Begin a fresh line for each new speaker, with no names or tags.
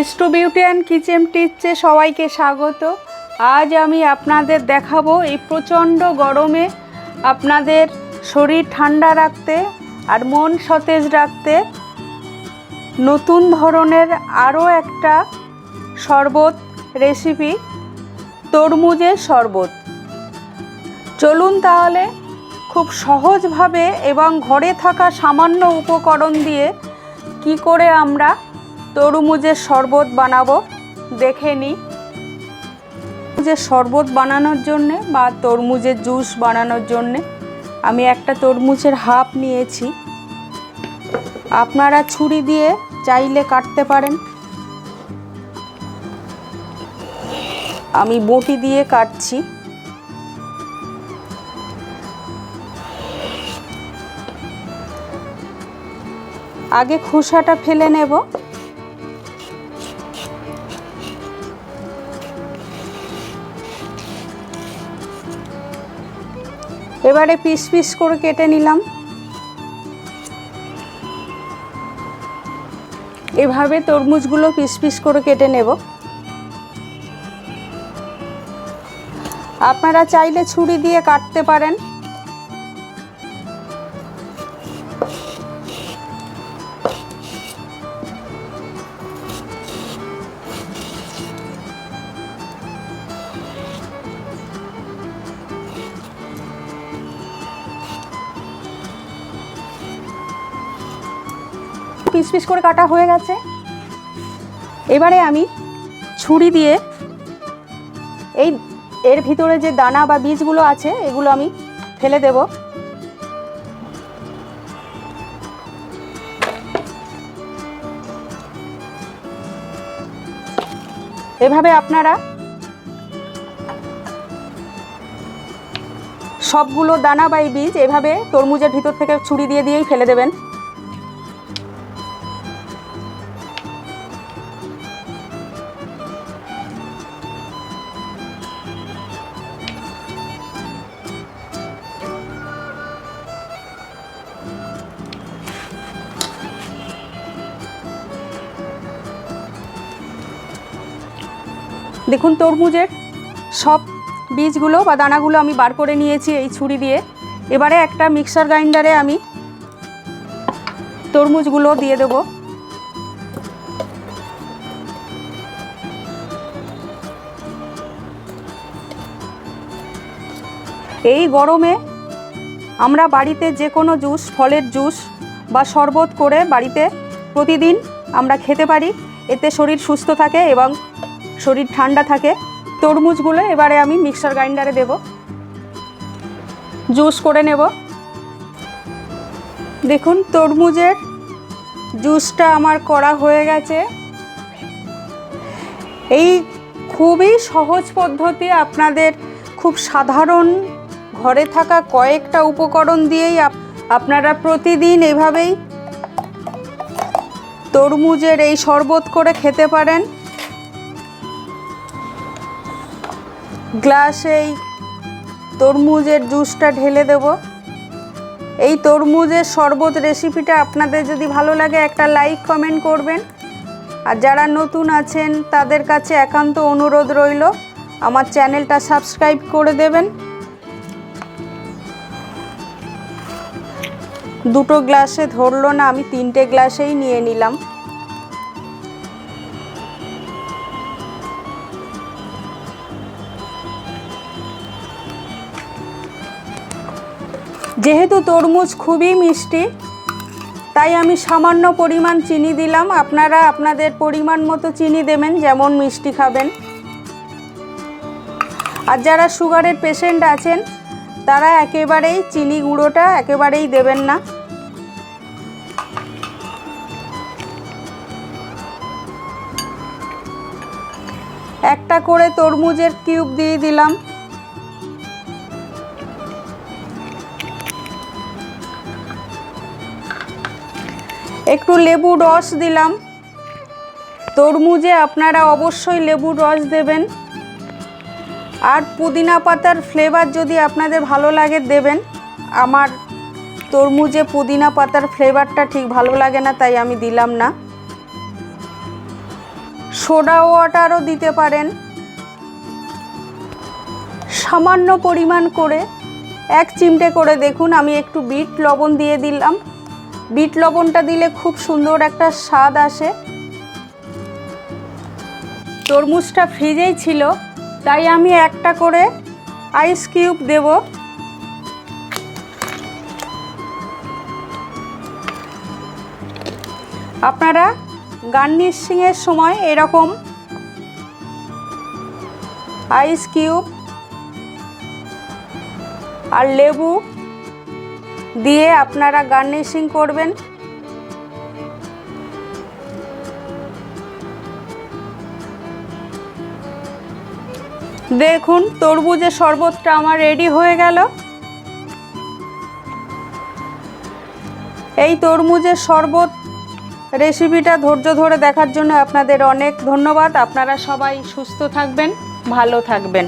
Straw beauty and kitchen টিপসে সবাইকে স্বাগত। আজ আমি আপনাদের দেখাবো এই প্রচণ্ড গরমে আপনাদের শরীর ঠান্ডা রাখতে আর মন সতেজ রাখতে নতুন ধরনের আরও একটা শরবত রেসিপি, তরমুজের শরবত। চলুন তাহলে খুব সহজভাবে এবং ঘরে থাকা সামান্য উপকরণ দিয়ে কি করে আমরা তরমুজের শরবত বানাবো দেখে নিই। তরমুজের শরবত বানানোর জন্যে বা তরমুজের জুস বানানোর জন্যে আমি একটা তরমুজের হাফ নিয়েছি। আপনারা ছুরি দিয়ে চাইলে কাটতে পারেন, আমি বটি দিয়ে কাটছি। আগে খোসাটা ফেলে নেব। এবারে পিস পিস করে কেটে নিলাম। এভাবে তরমুজগুলো পিস পিস করে কেটে নেব। আপনারা চাইলে ছুরি দিয়ে কাটতে পারেন। পিস পিস করে কাটা হয়ে গেছে। এবারে আমি ছুরি দিয়ে এর ভিতরে যে দানা বা বীজগুলো আছে এগুলো আমি ফেলে দেব। এভাবে আপনারা সবগুলো দানা বা বীজ এভাবে তরমুজের ভিতর থেকে ছুরি দিয়ে দিয়েই ফেলে দেবেন। দেখুন তরমুজের সব বীজগুলো বা দানাগুলো আমি বার করে নিয়েছি এই ছুরি দিয়ে। এবারে একটা মিক্সার গ্রাইন্ডারে আমি তরমুজগুলো দিয়ে দেব। এই গরমে আমরা বাড়িতে যে কোনো জুস, ফলের জুস বা শরবত করে বাড়িতে প্রতিদিন আমরা খেতে পারি। এতে শরীর সুস্থ থাকে এবং শরীর ঠান্ডা থাকে। তরমুজগুলো এবারে আমি মিক্সার গ্রাইন্ডারে দেব, জুস করে নেব। দেখুন তরমুজের জুসটা আমার করা হয়ে গেছে। এই খুবই সহজ পদ্ধতি, আপনাদের খুব সাধারণ ঘরে থাকা কয়েকটা উপকরণ দিয়েই আপনারা প্রতিদিন এভাবেই তরমুজের এই শরবত করে খেতে পারেন। গ্লাসেই তরমুজের জুসটা ঢেলে দেব। এই তরমুজের শরবত রেসিপিটা আপনাদের যদি ভালো লাগে একটা লাইক কমেন্ট করবেন। আর যারা নতুন আছেন তাদের কাছে একান্ত অনুরোধ রইল আমার চ্যানেলটা সাবস্ক্রাইব করে দেবেন। দুটো গ্লাসে ধরলো না, আমি 3টে গ্লাসেই নিয়ে নিলাম। যেহেতু তরমুজ খুবই মিষ্টি তাই আমি সামান্য পরিমাণ চিনি দিলাম। আপনারা আপনাদের পরিমাণ মতো চিনি দেবেন, যেমন মিষ্টি খাবেন। আর যারা সুগারের পেশেন্ট আছেন তারা একেবারেই চিনি গুঁড়োটা একেবারেই দেবেন না। একটা করে তরমুজের কিউব দিয়ে দিলাম। একটু লেবুর রস দিলাম। তরমুজে আপনারা অবশ্যই লেবুর রস দেবেন। আর পুদিনা পাতার ফ্লেভার যদি আপনাদের ভালো লাগে দেবেন। আমার তরমুজে পুদিনা পাতার ফ্লেভারটা ঠিক ভালো লাগে না, তাই আমি দিলাম না। সোডা ওয়াটারও দিতে পারেন সামান্য পরিমাণ করে, 1 চিমটে করে। দেখুন আমি একটু বিট লবণ দিয়ে দিলাম। বিট লবণটা দিলে খুব সুন্দর একটা স্বাদ আসে। তরমুজটা ফ্রিজেই ছিল, তাই আমি একটা করে আইস কিউব দেব। আপনারা গার্নিশিংয়ের সময় এরকম আইস কিউব আর লেবু দিয়ে আপনারা গার্নিশিং করবেন। দেখুন তরমুজের শরবতটা আমার রেডি হয়ে গেল। এই তরমুজের শরবত রেসিপিটা ধৈর্য ধরে দেখার জন্য আপনাদের অনেক ধন্যবাদ। আপনারা সবাই সুস্থ থাকবেন, ভালো থাকবেন।